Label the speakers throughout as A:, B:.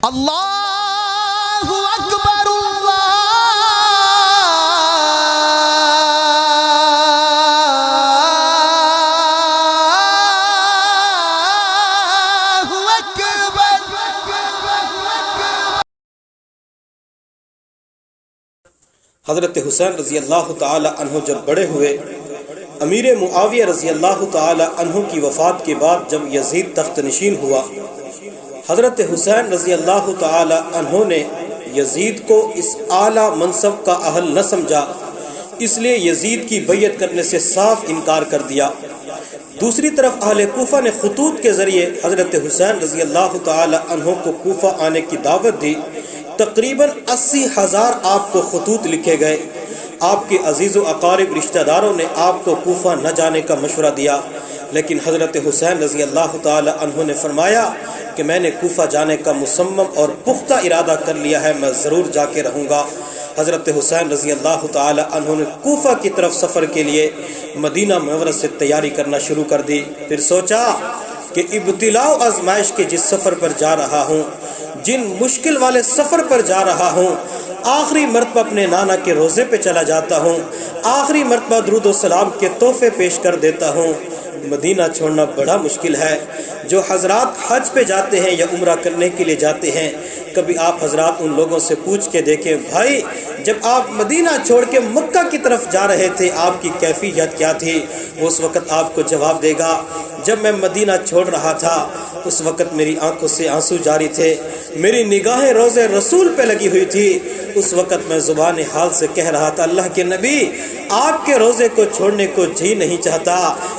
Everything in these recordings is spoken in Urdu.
A: اللہ اکبر اللہ اکبر۔
B: حضرت حسین رضی اللہ تعالی عنہ جب بڑے ہوئے، امیر معاویہ رضی اللہ تعالی عنہ کی وفات کے بعد جب یزید تخت نشین ہوا، حضرت حسین رضی اللہ تعالی عنہ نے یزید کو اس اعلیٰ منصب کا اہل نہ سمجھا، اس لیے یزید کی بیعت کرنے سے صاف انکار کر دیا۔ دوسری طرف اہل کوفہ نے خطوط کے ذریعے حضرت حسین رضی اللہ تعالی عنہ کو کوفہ آنے کی دعوت دی۔ تقریباً 80,000 آپ کو خطوط لکھے گئے۔ آپ کے عزیز و اقارب رشتہ داروں نے آپ کو کوفہ نہ جانے کا مشورہ دیا، لیکن حضرت حسین رضی اللہ تعالی عنہ نے فرمایا کہ میں نے کوفہ جانے کا مصمم اور پختہ ارادہ کر لیا ہے، میں ضرور جا کے رہوں گا۔ حضرت حسین رضی اللہ تعالی عنہ نے کوفہ کی طرف سفر کے لیے مدینہ منورہ سے تیاری کرنا شروع کر دی۔ پھر سوچا کہ ابتلاء و آزمائش کے جس سفر پر جا رہا ہوں، جن مشکل والے سفر پر جا رہا ہوں، آخری مرتبہ اپنے نانا کے روزے پہ چلا جاتا ہوں، آخری مرتبہ درود و سلام کے تحفے پیش کر دیتا ہوں۔ مدینہ چھوڑنا بڑا مشکل ہے۔ جو حضرات حج پہ جاتے ہیں یا عمرہ کرنے کے لیے جاتے ہیں، کبھی آپ حضرات ان لوگوں سے پوچھ کے دیکھیں، بھائی جب آپ مدینہ چھوڑ کے مکہ کی طرف جا رہے تھے آپ کی کیفیت کیا تھی؟ وہ اس وقت آپ کو جواب دے گا، جب میں مدینہ چھوڑ رہا تھا اس وقت میری آنکھوں سے آنسو جاری تھے، میری نگاہیں روزے رسول پہ لگی ہوئی تھی، اس وقت میں زبان حال سے کہہ رہا تھا، اللہ کے نبی آپ کے روزے کو چھوڑنے کو جی نہیں چاہتا،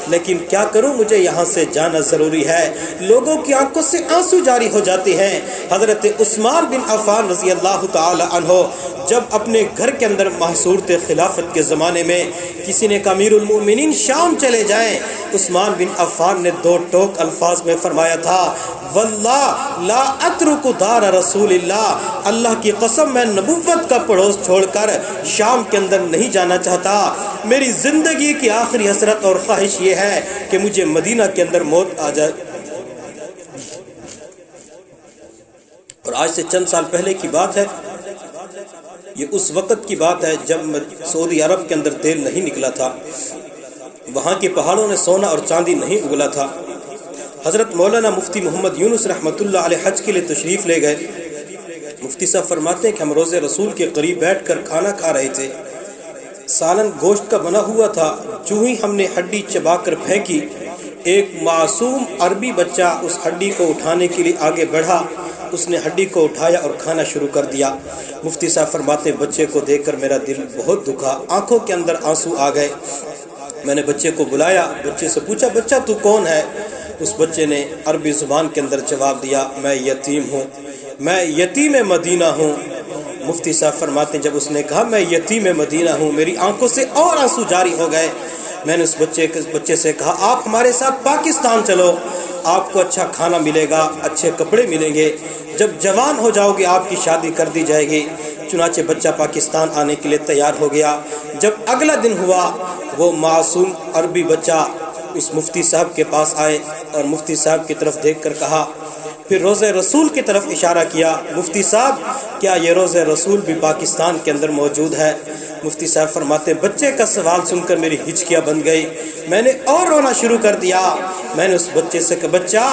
B: لیکن کیا کروں، مجھے یہاں سے جانا ضروری ہے۔ لوگوں کی آنکھوں سے آنسو جاری ہو جاتے ہیں۔ حضرت عثمان بن عفان رضی اللہ تعالی عنہ جب اپنے گھر کے اندر محصور تھے خلافت کے زمانے میں، کسی نے کہا امیر المؤمنین شام چلے جائیں، عثمان بن عفان نے دو ٹوک الفاظ میں فرمایا تھا، واللہ لا اترک دار رسول اللہ، اللہ کی قسم میں نبوت کا پڑوس چھوڑ کر شام کے اندر نہیں جانا چاہتا۔ میری زندگی کی آخری حسرت اور خواہش یہ ہے کہ مجھے مدینہ کے اندر موت آ جائے۔ اور آج سے چند سال پہلے کی بات ہے، یہ اس وقت کی بات ہے جب سعودی عرب کے اندر تیل نہیں نکلا تھا، وہاں کے پہاڑوں نے سونا اور چاندی نہیں اگلا تھا۔ حضرت مولانا مفتی محمد یونس رحمۃ اللہ علیہ حج کے لیے تشریف لے گئے۔ مفتی صاحب فرماتے ہیں کہ ہم روزے رسول کے قریب بیٹھ کر کھانا کھا رہے تھے، سالن گوشت کا بنا ہوا تھا، جو ہی ہم نے ہڈی چبا کر پھینکی، ایک معصوم عربی بچہ اس ہڈی کو اٹھانے کے لیے آگے بڑھا، اس نے ہڈی کو اٹھایا اور کھانا شروع کر دیا۔ مفتی صاحب فرماتے بچے کو دیکھ کر میرا دل بہت دکھا، آنکھوں کے اندر آنسو آ گئے۔ میں نے بچے کو بلایا، بچے سے پوچھا بچہ تو کون ہے؟ اس بچے نے عربی زبان کے اندر جواب دیا، میں یتیم ہوں، میں یتیم مدینہ ہوں۔ مفتی صاحب فرماتے ہیں جب اس نے کہا میں یتیم مدینہ ہوں، میری آنکھوں سے اور آنسو جاری ہو گئے۔ میں نے اس بچے سے کہا آپ ہمارے ساتھ پاکستان چلو، آپ کو اچھا کھانا ملے گا، اچھے کپڑے ملیں گے، جب جوان ہو جاؤ گے آپ کی شادی کر دی جائے گی۔ چنانچہ بچہ پاکستان آنے کے لیے تیار ہو گیا۔ جب اگلا دن ہوا، وہ معصوم عربی بچہ اس مفتی صاحب کے پاس آئے اور مفتی صاحب کی طرف دیکھ کر کہا، پھر روزے رسول کی طرف اشارہ کیا، مفتی صاحب کیا یہ روزے رسول بھی پاکستان کے اندر موجود ہے؟ مفتی صاحب فرماتے بچے کا سوال سن کر میری ہچکیاں بن گئی، میں نے اور رونا شروع کر دیا۔ میں نے اس بچے سے کہا بچہ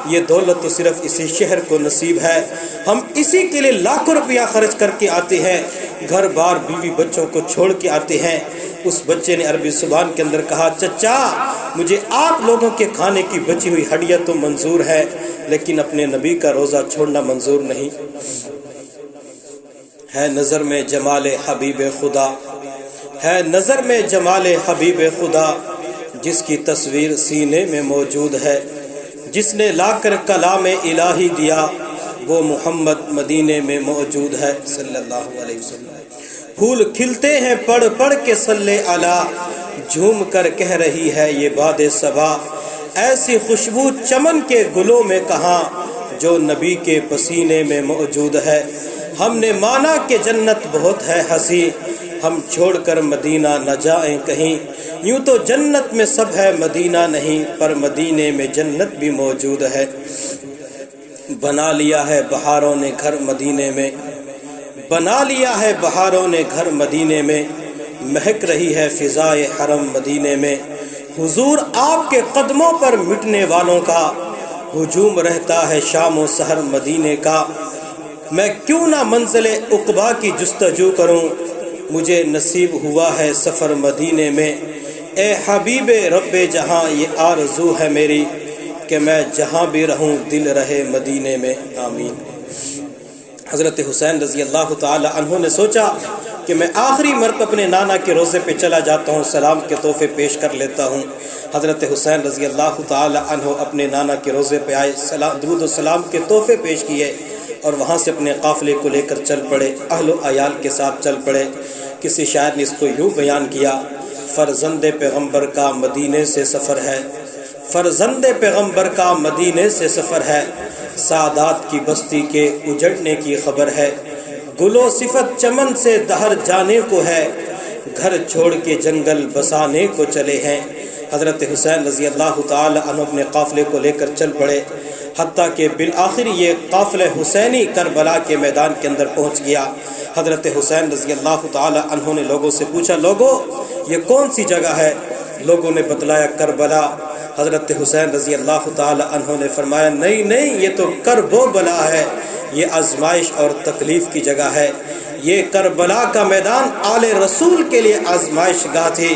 B: یہ دولت تو صرف اسی شہر کو نصیب ہے، ہم اسی کے لیے لاکھوں روپیہ خرچ کر کے آتے ہیں، گھر بار بیوی بچوں کو چھوڑ کے آتے ہیں۔ اس بچے نے عربی زبان کے اندر کہا چچا مجھے آپ لوگوں کے کھانے کی بچی ہوئی ہڈیاں تو منظور ہے، لیکن اپنے نبی کا روزہ چھوڑنا منظور نہیں ہے۔ نظر میں جمال حبیب خدا ہے، نظر میں جمال حبیب خدا، جس کی تصویر سینے میں موجود ہے، جس نے لا کر کلام الہی دیا، وہ محمد مدینے میں موجود ہے صلی اللہ علیہ وسلم۔ پھول کھلتے ہیں پڑھ پڑھ کے صلی علی، جھوم کر کہہ رہی ہے یہ باد صبا، ایسی خوشبو چمن کے گلوں میں کہاں، جو نبی کے پسینے میں موجود ہے۔ ہم نے مانا کہ جنت بہت ہے ہنسی، ہم چھوڑ کر مدینہ نہ جائیں کہیں، یوں تو جنت میں سب ہے مدینہ نہیں، پر مدینے میں جنت بھی موجود ہے۔ بنا لیا ہے بہاروں نے گھر مدینے میں، بنا لیا ہے بہاروں نے گھر مدینے میں، مہک رہی ہے فضائے حرم مدینے میں۔ حضور آپ کے قدموں پر مٹنے والوں کا ہجوم رہتا ہے شام و سحر مدینے کا۔ میں کیوں نہ منزل عقبا کی جستجو کروں، مجھے نصیب ہوا ہے سفر مدینے میں۔ اے حبیب رب جہاں یہ آرزو ہے میری، کہ میں جہاں بھی رہوں دل رہے مدینے میں۔ آمین۔ حضرت حسین رضی اللہ تعالی عنہ نے سوچا کہ میں آخری مرتبہ اپنے نانا کے روضے پہ چلا جاتا ہوں، سلام کے تحفے پیش کر لیتا ہوں۔ حضرت حسین رضی اللہ تعالی عنہ اپنے نانا کے روضے پہ آئے، درود و سلام کے تحفے پیش کیے اور وہاں سے اپنے قافلے کو لے کر چل پڑے، اہل و عیال کے ساتھ چل پڑے۔ کسی شاعر نے اس کو یوں بیان کیا: فرزند پیغمبر کا مدینے سے سفر ہے، فرزند پیغمبر کا مدینے سے سفر ہے، سادات کی بستی کے اجڑنے کی خبر ہے، گل و صفت چمن سے دہر جانے کو ہے، گھر چھوڑ کے جنگل بسانے کو چلے ہیں۔ حضرت حسین رضی اللہ تعالی عنہ اپنے قافلے کو لے کر چل پڑے، حتیٰ کہ بالآخر یہ قافلہ حسینی کربلا کے میدان کے اندر پہنچ گیا۔ حضرت حسین رضی اللہ تعالی عنہ نے لوگوں سے پوچھا: لوگوں یہ کون سی جگہ ہے؟ لوگوں نے بتلایا کربلا۔ حضرت حسین رضی اللہ تعالی عنہ نے فرمایا: نہیں نہیں، یہ تو کرب و بلا ہے، یہ آزمائش اور تکلیف کی جگہ ہے۔ یہ کربلا کا میدان آل رسول کے لیے آزمائش گاہ تھی۔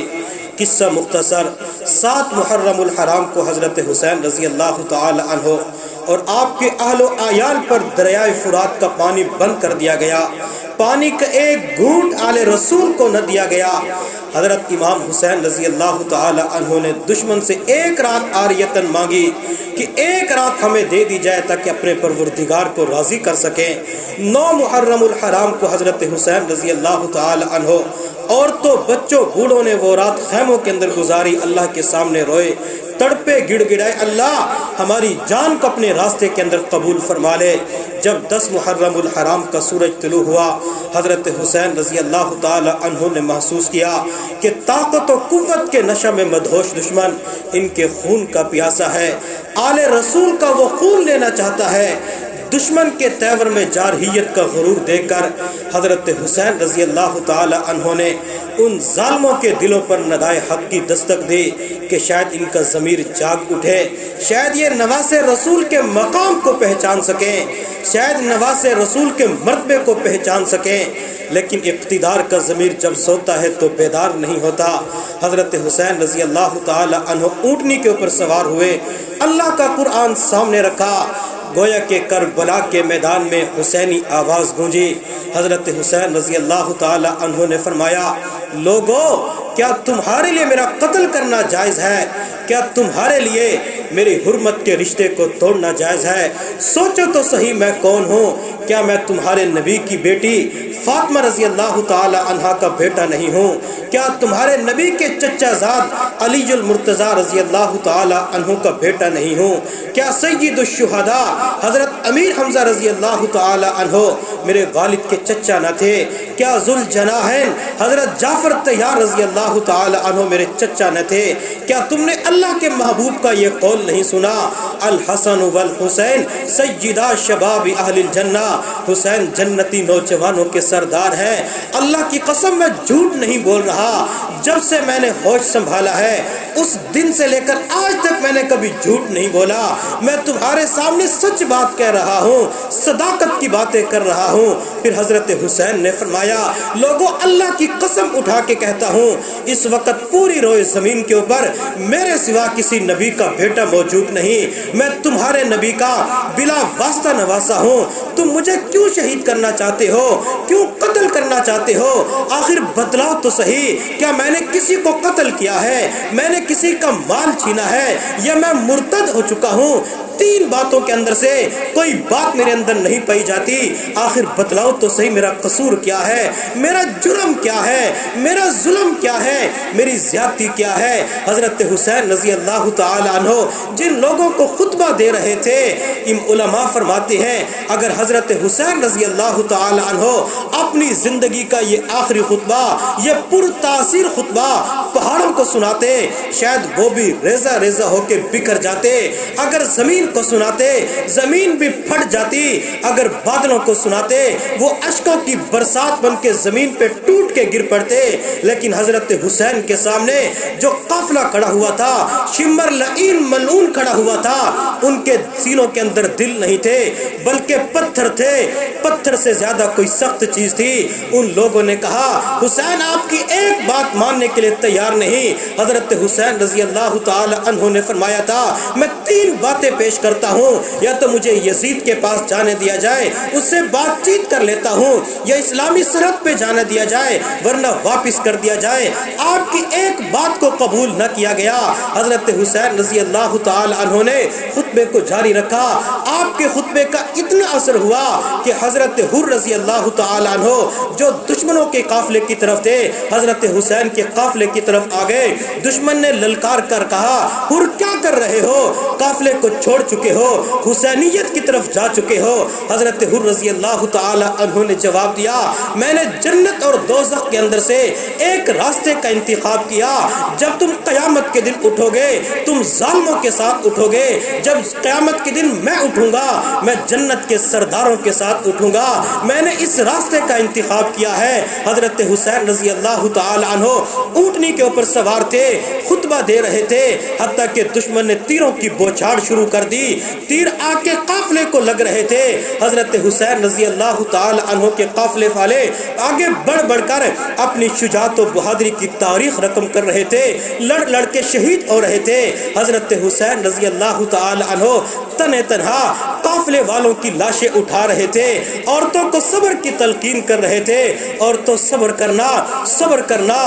B: قصہ مختصر: 7 محرم الحرام کو حضرت حسین رضی اللہ تعالی عنہ اور آپ کے اہل و عیال پر دریائے فرات کا پانی بند کر دیا گیا، پانی کا ایک گھونٹ آل رسول کو نہ دیا گیا۔ حضرت امام حسین رضی اللہ تعالی عنہ نے دشمن سے ایک رات عاریتاً مانگی کہ ایک رات ہمیں دے دی جائے تاکہ اپنے پروردگار کو راضی کر سکیں۔ 9 محرم الحرام کو حضرت حسین رضی اللہ تعالی عنہ عورتوں بچوں بوڑھوں نے وہ رات خیموں کے اندر گزاری، اللہ کے سامنے روئے، تڑپے، گڑ گڑائے: اللہ ہماری جان کو اپنے راستے کے اندر قبول فرما لے۔ جب 10 محرم الحرام کا سورج طلوع ہوا، حضرت حسین رضی اللہ تعالی عنہ نے محسوس کیا کہ طاقت و قوت کے نشہ میں مدہوش دشمن ان کے خون کا پیاسا ہے، آل رسول کا وہ خون لینا چاہتا ہے۔ دشمن کے تیور میں جارحیت کا غرور دے کر حضرت حسین رضی اللہ تعالی عنہ نے ان ظالموں کے دلوں پر ندائے حق کی دستک دی کہ شاید ان کا ضمیر جاگ اٹھے، شاید یہ نواز رسول کے مقام کو پہچان سکیں، شاید نواز رسول کے مرتبے کو پہچان سکیں۔ لیکن اقتدار کا ضمیر جب سوتا ہے تو بیدار نہیں ہوتا۔ حضرت حسین رضی اللہ تعالی عنہ اونٹنی کے اوپر سوار ہوئے، اللہ کا قرآن سامنے رکھا، گویا کہ کربلا کے میدان میں حسینی آواز گونجی۔ حضرت حسین رضی اللہ تعالی عنہ نے فرمایا: لوگو کیا تمہارے لیے میرا قتل کرنا جائز ہے؟ کیا تمہارے لیے میری حرمت کے رشتے کو توڑنا جائز ہے؟ سوچو تو صحیح میں کون ہوں؟ کیا میں تمہارے نبی کی بیٹی فاطمہ رضی اللہ تعالی عنہا کا بیٹا نہیں ہوں؟ کیا تمہارے نبی کے چچا زاد علی المرتضیٰ رضی اللہ تعالی عنہ کا بیٹا نہیں ہوں؟ کیا سید الشہداء حضرت امیر حمزہ رضی اللہ تعالی عنہ میرے والد کے چچا نہ تھے؟ کیا ذوالجناحین حضرت جعفر طیار رضی اللہ تعالی عنہ میرے چچا نہ تھے؟ کیا تم نے اللہ کے محبوب کا یہ قول نہیں سنا: الحسن والحسین سیدا شباب اہل الجنہ؟ حسین جنتی نوجوانوں کے سردار ہیں۔ اللہ کی قسم میں جھوٹ نہیں بول رہا، جب سے میں نے ہوش سنبھالا ہے اس دن سے لے کر آج تک میں نے کبھی جھوٹ نہیں بولا۔ میں تمہارے سامنے سچ بات کہہ رہا ہوں، صداقت کی باتیں کر رہا ہوں۔ پھر حضرت حسین نے فرمایا: لوگوں اللہ کی قسم اٹھا کے کہتا ہوں، اس وقت پوری روئے زمین کے اوپر میرے سوا کسی نبی کا بیٹا موجود نہیں۔ میں تمہارے نبی کا بلا واسطہ نواسا ہوں۔ تم مجھے کیوں شہید کرنا چاہتے ہو؟ کیوں قتل کرنا چاہتے ہو؟ آخر بتلاؤ تو صحیح، کیا میں نے کسی کو قتل کیا ہے؟ میں نے کسی کا مال چھینا ہے یا میں مرتد ہو چکا ہوں؟ 3 باتوں کے اندر سے کوئی بات میرے اندر نہیں پائی جاتی۔ آخر بتلاؤ تو صحیح میرا قصور کیا ہے؟ میرا جرم کیا ہے؟ میرا ظلم کیا ہے؟ میری زیادتی کیا ہے؟ حضرت حسین رضی اللہ تعالی عنہ جن لوگوں کو خطبہ دے رہے تھے، علماء فرماتے ہیں اگر حضرت حسین رضی اللہ تعالی عنہ اپنی زندگی کا یہ آخری خطبہ، یہ پر تاثیر خطبہ پہاڑوں کو سناتے، شاید وہ بھی ریزہ ریزہ ہو کے بکھر جاتے۔ اگر زمین کو سناتے زمین بھی پھٹ جاتی، اگر بادلوں کو سناتے وہ اشکوں کی برسات بن کے زمین پہ ٹوٹ کے گر پڑتے، لیکن حضرت حسین کے سامنے جو قافلہ کھڑا ہوا تھا، شمر لعین ملعون کھڑا ہوا تھا، ان کے سینوں کے اندر دل نہیں تھے بلکہ پتھر تھے، پتھر سے زیادہ کوئی سخت چیز تھی۔ ان لوگوں نے کہا حسین آپ کی ایک بات ماننے کے لیے تیار نہیں۔ حضرت حسین رضی اللہ تعالی عنہ نے فرمایا تھا میں 3 باتیں پیش کرتا ہوں، یا تو مجھے یزید کے پاس جانے دیا جائے، اس سے بات چیت کر لیتا ہوں، یا اسلامی سرحد پہ جانے دیا جائے ورنہ واپس کر دیا جائے۔ آپ کی ایک بات کو قبول نہ کیا گیا۔ حضرت حسین رضی اللہ تعالی عنہ نے خطبے کو جاری رکھا۔ آپ کے خطبے کا اتنا اثر ہوا کہ حضرت حر رضی اللہ تعالی عنہ جو دشمنوں کے قافلے کی طرف تھے، حضرت حسین کے قافلے کی طرف آ گئے۔ دشمن نے للکار کر کہا حر کیا کر رہے ہو، قافلے کو چھوڑ چکے ہو، حسینیت کی طرف جا چکے ہو۔ حضرت حر رضی اللہ تعالی عنہ نے جواب دیا میں نے جنت اور دوزخ کے اندر سے ایک راستے کا انتخاب کیا، جب تم قیامت کے دن اٹھو گے تم ظالموں کے ساتھ اٹھو گے، جب قیامت کے دن میں اٹھوں گا میں جنت کے سرداروں کے ساتھ اٹھوں گا، میں نے اس راستے کا انتخاب کیا ہے۔ حضرت حسین رضی اللہ تعالی عنہ اونٹنی کے اوپر سوار تھے، خطبہ دے رہے تھے، حتیٰ کہ دشمن نے تیروں کی بوچھاڑ شروع کر دی، تیر آ کے قافلے کو لگ رہے تھے۔ حضرت حسین رضی اللہ تعالی عنہ کے قافلے والے آگے بڑھ بڑھ کر اپنی شجاعت و بہادری کی تاریخ رقم کر رہے تھے، لڑ لڑ کے شہید ہو رہے تھے۔ حضرت حسین رضی اللہ تعالی عنہ تنہ تنہا قافلے والوں کی لاشیں اٹھا رہے تھے، عورتوں کو صبر کی تلقین کر رہے تھے، عورتوں صبر کرنا صبر کرنا۔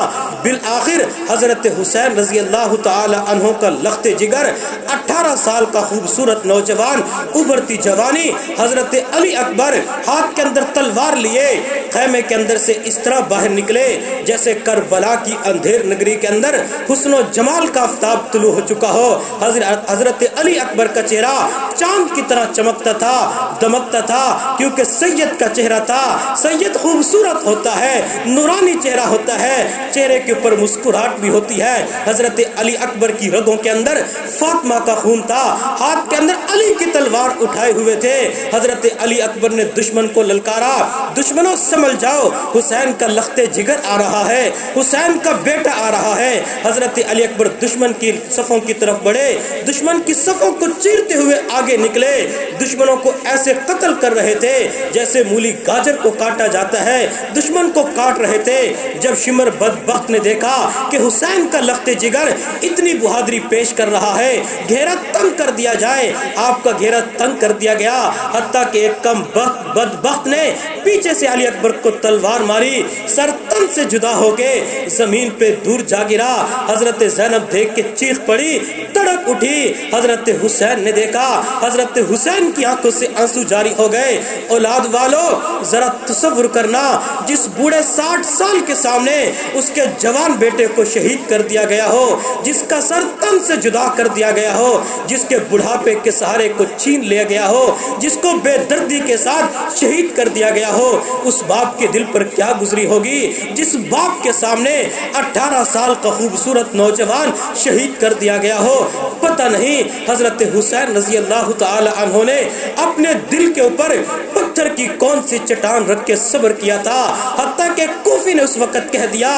B: بالآخر حضرت حسین رضی اللہ تعالی عنہ کا لخت جگر 18 سال کا خوبصورت نوجوان، ابھرتی جوانی، حضرت علی اکبر ہاتھ کے اندر تلوار لیے خیمے کے اندر سے اس طرح باہر نکلے جیسے کربلا کی اندھیر نگری کے اندر حسن و جمال کا آفتاب طلوع ہو چکا ہو۔ حضرت علی اکبر کا چہرہ چاند کی طرح چمکتا تھا، دمکتا تھا، کیونکہ سید کا چہرہ تھا۔ سید خوبصورت ہوتا ہے، نورانی چہرہ ہوتا ہے، چہرے کے اوپر مسکراہٹ بھی ہوتی ہے۔ حضرت علی اکبر کی رگوں کے اندر فاطمہ کا خون تھا، ہاتھ کے اندر علی کی تلوار اٹھائے ہوئے تھے۔ حضرت علی اکبر نے دشمن کو للکارا دشمنوں سنبھل جاؤ، حسین کا لخت جگر آ رہا ہے، حسین کا بیٹا آ رہا ہے۔ حضرت علی اکبر دشمن کی صفوں کی طرف بڑھے، دشمن کی صفوں کو چیرتے ہوئے آگے نکلے، دشمنوں کو ایسے قتل کر رہے تھے جیسے مولی گاجر کو کاٹا جاتا ہے، دشمن کو کاٹ رہے تھے۔ جب شمر بدبخت نے دیکھا کہ حسین کا لخت جگر اتنی بہادری پیش کر رہا ہے، گھیرا تنگ کر دیا جائے، آپ کا گھیرا تنگ کر دیا گیا، حتیٰ کہ ایک کم بخت بدبخت نے پیچھے سے علی اکبر کو تلوار ماری، سر تن سے جدا ہو کے زمین پہ دور جا گرا۔ حضرت زینب دیکھ کے چیخ پڑی، تڑپ اٹھی۔ حضرت حسین نے دیکھا، حضرت حسین کی آنکھوں سے آنسو جاری ہو گئے۔ اولاد والو ذرا تصور کرنا، جس بوڑھے 60 سال کے سامنے اس کے جوان بیٹے کو شہید کر دیا گیا ہو، جس کا سر تن سے جدا کر دیا گیا ہو، جس کے بڑھاپے کے سہارے کو چھین لیا گیا ہو، جس کو بے دردی کے ساتھ شہید کر دیا گیا ہو، اس باپ کے دل پر کیا گزری ہوگی جس باپ کے سامنے 18 سال کا خوبصورت نوجوان شہید کر دیا گیا ہو۔ پتہ نہیں حضرت حسین رضی اللہ تعالی عنہ نے اپنے دل کے اوپر پتھر کی کون سی چٹان رکھ کے صبر کیا تھا، حتیٰ کہ کوفی نے اس وقت کہہ دیا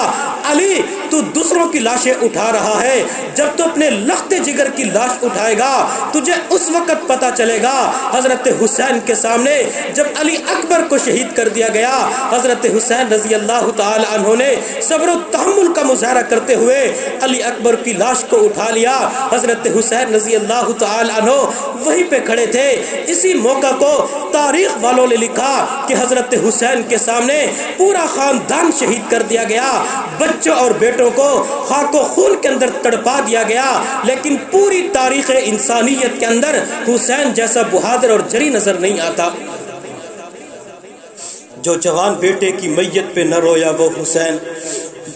B: علی تو دوسروں کی لاشیں اٹھا رہا ہے، جب تو اپنے لخت جگر کی لاش اٹھائے گا تجھے اس وقت پتہ چلے گا۔ حضرت حسین کے سامنے جب علی اکبر کو شہید کر دیا گیا، حضرت حسین رضی اللہ تعالی عنہ نے صبر و تحمل کا مظاہرہ کرتے ہوئے علی اکبر کی لاش کو اٹھا لیا۔ حضرت حسین رضی اللہ تعالی عنہ وہیں پہ کھڑے تھے۔ اسی موقع کو تاریخ والوں نے لکھا کہ حضرت حسین کے سامنے پورا خاندان شہید کر دیا گیا، بچوں اور بیٹوں کو خاک و خون کے اندر تڑپا دیا گیا، لیکن پوری تاریخ انسانیت کے اندر حسین جیسا بہادر اور جری نظر نہیں آتا۔ جو جوان بیٹے کی میت پہ نہ رویا وہ حسین،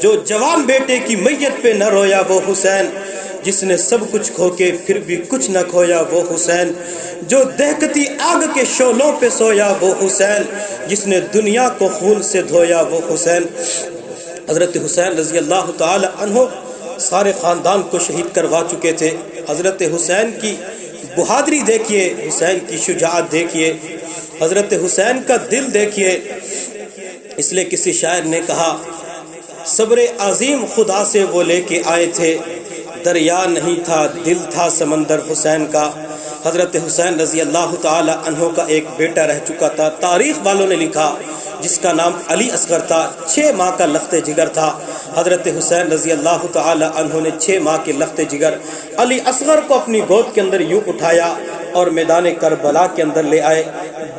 B: جو جوان بیٹے کی میت پہ نہ رویا وہ حسین، جس نے سب کچھ کھو کے پھر بھی کچھ نہ کھویا وہ حسین، جو دہکتی آگ کے شعلوں پہ سویا وہ حسین، جس نے دنیا کو خون سے دھویا وہ حسین۔ حضرت حسین رضی اللہ تعالی عنہ سارے خاندان کو شہید کروا چکے تھے۔ حضرت حسین کی بہادری دیکھیے، حسین کی شجاعت دیکھیے، حضرت حسین کا دل دیکھیے۔ اس لیے کسی شاعر نے کہا صبر عظیم خدا سے وہ لے کے آئے تھے، دریا نہیں تھا دل تھا سمندر حسین کا۔ حضرت حسین رضی اللہ تعالی عنہ کا ایک بیٹا رہ چکا تھا، تاریخ والوں نے لکھا، جس کا نام علی اصغر تھا، 6 ماہ کا لخت جگر تھا۔ حضرت حسین رضی اللہ تعالی عنہ نے 6 ماہ کے لخت جگر علی اصغر کو اپنی گود کے اندر یوں اٹھایا اور میدان کربلا کے اندر لے آئے۔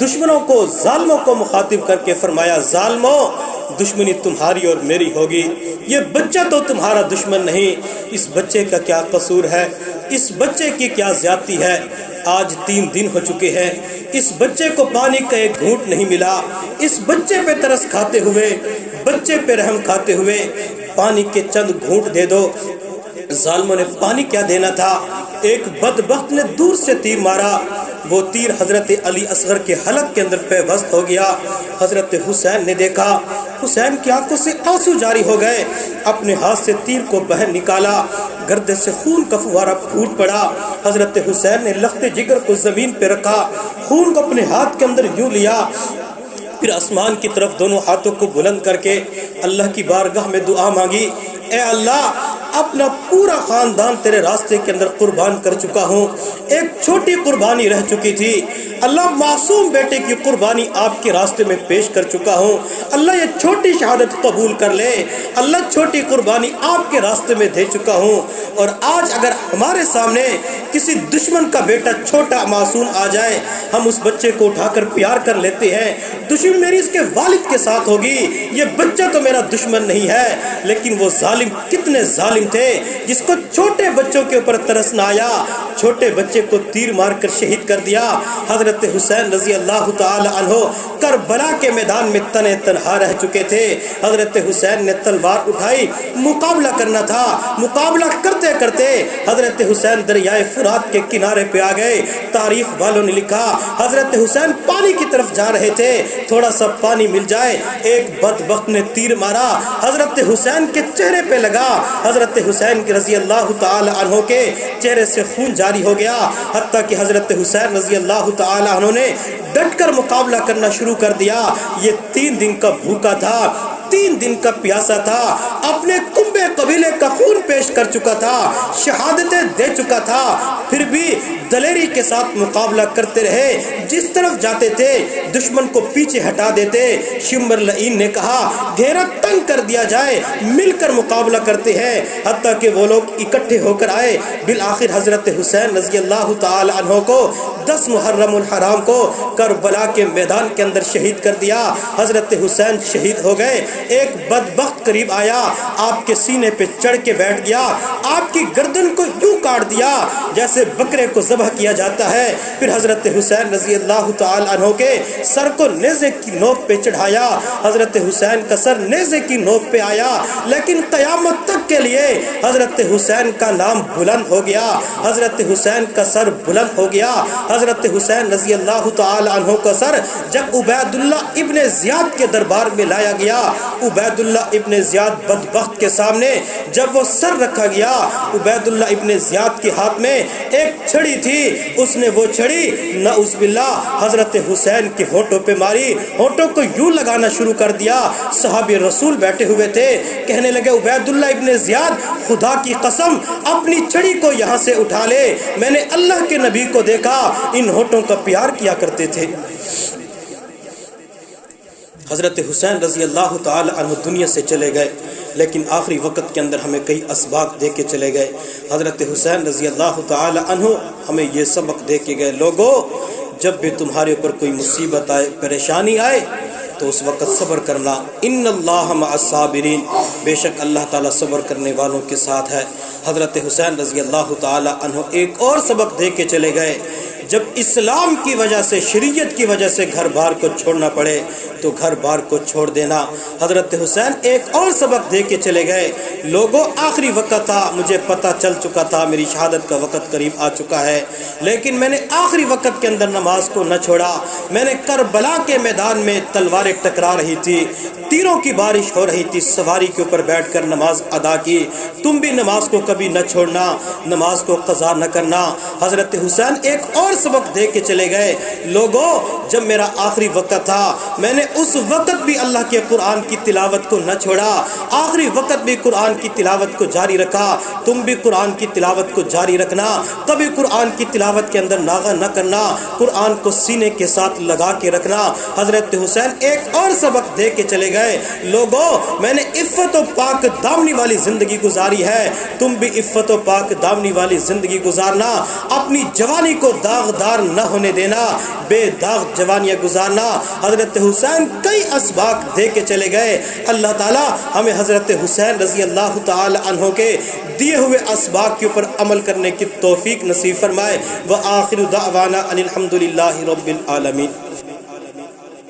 B: دشمنوں کو، ظالموں کو مخاطب کر کے فرمایا، ظالموں دشمنی تمہاری اور میری ہوگی، یہ بچہ تو تمہارا دشمن نہیں، اس بچے کا کیا قصور ہے، اس بچے کی کیا زیادتی ہے۔ آج 3 دن ہو چکے ہیں، اس بچے کو پانی کا ایک گھونٹ نہیں ملا، اس بچے پہ ترس کھاتے ہوئے، بچے پہ رحم کھاتے ہوئے پانی کے چند گھونٹ دے دو۔ ظالموں نے پانی کیا دینا تھا، ایک بدبخت نے دور سے تیر مارا، وہ تیر حضرت علی اصغر کے حلق کے اندر پیوست ہو گیا۔ حضرت حسین نے دیکھا، حسین کی آنکھوں سے آنسو جاری ہو گئے، اپنے ہاتھ سے تیر کو باہر نکالا، گردے سے خون کا فوارہ پھوٹ پڑا۔ حضرت حسین نے لخت جگر کو زمین پہ رکھا، خون کو اپنے ہاتھ کے اندر یوں لیا، پھر آسمان کی طرف دونوں ہاتھوں کو بلند کر کے اللہ کی بارگاہ میں دعا مانگی، اے اللہ اپنا پورا خاندان تیرے راستے کے اندر قربان کر چکا ہوں، ایک چھوٹی قربانی رہ چکی تھی، اللہ معصوم بیٹے کی قربانی آپ کے راستے میں پیش کر چکا ہوں، اللہ یہ چھوٹی شہادت قبول کر لے، اللہ چھوٹی قربانی آپ کے راستے میں دے چکا ہوں۔ اور آج اگر ہمارے سامنے کسی دشمن کا بیٹا چھوٹا معصوم آ جائے، ہم اس بچے کو اٹھا کر پیار کر لیتے ہیں، دشمن میری اس کے والد کے ساتھ ہوگی، یہ بچہ تو میرا دشمن نہیں ہے۔ لیکن وہ ظالم کتنے ظالم تھے جس کو چھوٹے بچوں کے اوپر ترس نہ آیا، چھوٹے بچے کو تیر مار کر شہید کر دیا۔ حضرت حسین رضی اللہ تعالی عنہ کربلا کے میدان میں تنے تنہا رہ چکے تھے۔ حضرت حسین نے تلوار اٹھائی، مقابلہ کرنا تھا، مقابلہ کرتے کرتے حضرت حسین دریائے فرات کے کنارے پہ آ گئے۔ تاریخ والوں نے لکھا حضرت حسین پانی کی طرف جا رہے تھے، تھوڑا سا پانی مل جائے، ایک بدبخت نے تیر مارا، حضرت حسین کے چہرے پہ لگا، حضرت حسین کی رضی اللہ تعالی عنہ کے چہرے سے خون جاری ہو گیا، حتیٰ کہ حضرت حسین رضی اللہ تعالی عنہ نے ڈٹ کر مقابلہ کرنا شروع کر دیا۔ یہ 3 دن کا بھوکا تھا، 3 دن کا پیاسا تھا، اپنے کنبے قبیلے کا خون پیش کر چکا تھا، شہادتیں دے چکا تھا، پھر بھی دلیری کے ساتھ مقابلہ کرتے رہے، جس طرف جاتے تھے دشمن کو پیچھے ہٹا دیتے۔ شمر لعین نے کہا گھیرا تنگ کر دیا جائے، مل کر مقابلہ کرتے ہیں، حتیٰ کہ وہ لوگ اکٹھے ہو کر آئے۔ بالآخر حضرت حسین رضی اللہ تعالی عنہ کو 10 محرم الحرام کو کربلا کے میدان کے اندر شہید کر دیا۔ حضرت حسین شہید ہو گئے، ایک بدبخت قریب آیا، آپ کے سینے پہ چڑھ کے بیٹھ گیا، آپ کی گردن کو یوں کاٹ دیا جیسے بکرے کو ذبح کیا جاتا ہے۔ پھر حضرت حسین رضی اللہ تعالی عنہ کے سر کو نیزے کی نوک پہ چڑھایا، حضرت حسین کا سر نیزے کی نوک پہ آیا، لیکن قیامت تک کے لیے حضرت حسین کا نام بلند ہو گیا، حضرت حسین کا سر بلند ہو گیا۔ حضرت حسین رضی اللہ تعالی عنہ کا سر جب عبید اللہ ابن زیاد کے دربار میں لایا گیا، عبید اللہ ابن زیاد بدبخت کے سامنے جب وہ سر رکھا گیا، عبید اللہ ابن زیاد کے ہاتھ میں ایک چھڑی تھی، اس نے وہ چھڑی نعوذ باللہ حضرت حسین کے ہونٹوں پہ ماری، ہونٹوں کو یوں لگانا شروع کر دیا۔ صحابی رسول بیٹھے ہوئے تھے، کہنے لگے عبید اللہ ابن زیاد خدا کی قسم اپنی چھڑی کو یہاں سے اٹھا لے، میں نے اللہ کے نبی کو دیکھا ان ہونٹوں کا پیار کیا کرتے تھے۔ حضرت حسین رضی اللہ تعالی عنہ دنیا سے چلے گئے، لیکن آخری وقت کے اندر ہمیں کئی اسباق دے کے چلے گئے۔ حضرت حسین رضی اللہ تعالی عنہ ہمیں یہ سبق دے کے گئے، لوگوں جب بھی تمہارے اوپر کوئی مصیبت آئے، پریشانی آئے، تو اس وقت صبر کرنا، ان اللہ مع الصابرین، بے شک اللہ تعالیٰ صبر کرنے والوں کے ساتھ ہے۔ حضرت حسین رضی اللہ تعالی عنہ ایک اور سبق دے کے چلے گئے، جب اسلام کی وجہ سے، شریعت کی وجہ سے گھر بار کو چھوڑنا پڑے تو گھر بار کو چھوڑ دینا۔ حضرت حسین ایک اور سبق دے کے چلے گئے، لوگوں آخری وقت تھا، مجھے پتہ چل چکا تھا میری شہادت کا وقت قریب آ چکا ہے، لیکن میں نے آخری وقت کے اندر نماز کو نہ چھوڑا، میں نے کربلا کے میدان میں تلواریں ٹکرا رہی تھی، تیروں کی بارش ہو رہی تھی، سواری کے اوپر پر بیٹھ کر نماز ادا کی، تم بھی نماز کو کبھی نہ چھوڑنا، نماز کو قضا نہ کرنا۔ حضرت حسین ایک اور سبق دے کے چلے گئے، لوگوں جب میرا آخری وقت تھا میں نے اس وقت بھی اللہ کے قرآن کی تلاوت کو نہ چھوڑا، آخری وقت بھی قرآن کی تلاوت کو جاری رکھا، تم بھی قرآن کی تلاوت کو جاری رکھنا، کبھی قرآن کی تلاوت کے اندر ناغہ نہ کرنا، قرآن کو سینے کے ساتھ لگا کے رکھنا۔ حضرت حسین ایک اور سبق دے کے چلے گئے، لوگوں میں نے عفت و پاک دامنی والی زندگی گزاری ہے، تم بھی عفت و پاک دامنی والی زندگی گزارنا، اپنی جوانی کو داغدار نہ ہونے دینا، بے داغ جوانیاں گزارنا۔ حضرت حسین کئی اسباق دے کے چلے گئے۔ اللہ تعالی ہمیں حضرت حسین رضی اللہ تعالی عنہ کے دیے ہوئے اسباق کے اوپر عمل کرنے کی توفیق نصیب فرمائے۔ وآخر دعوانا ان الحمد للہ رب العالمین۔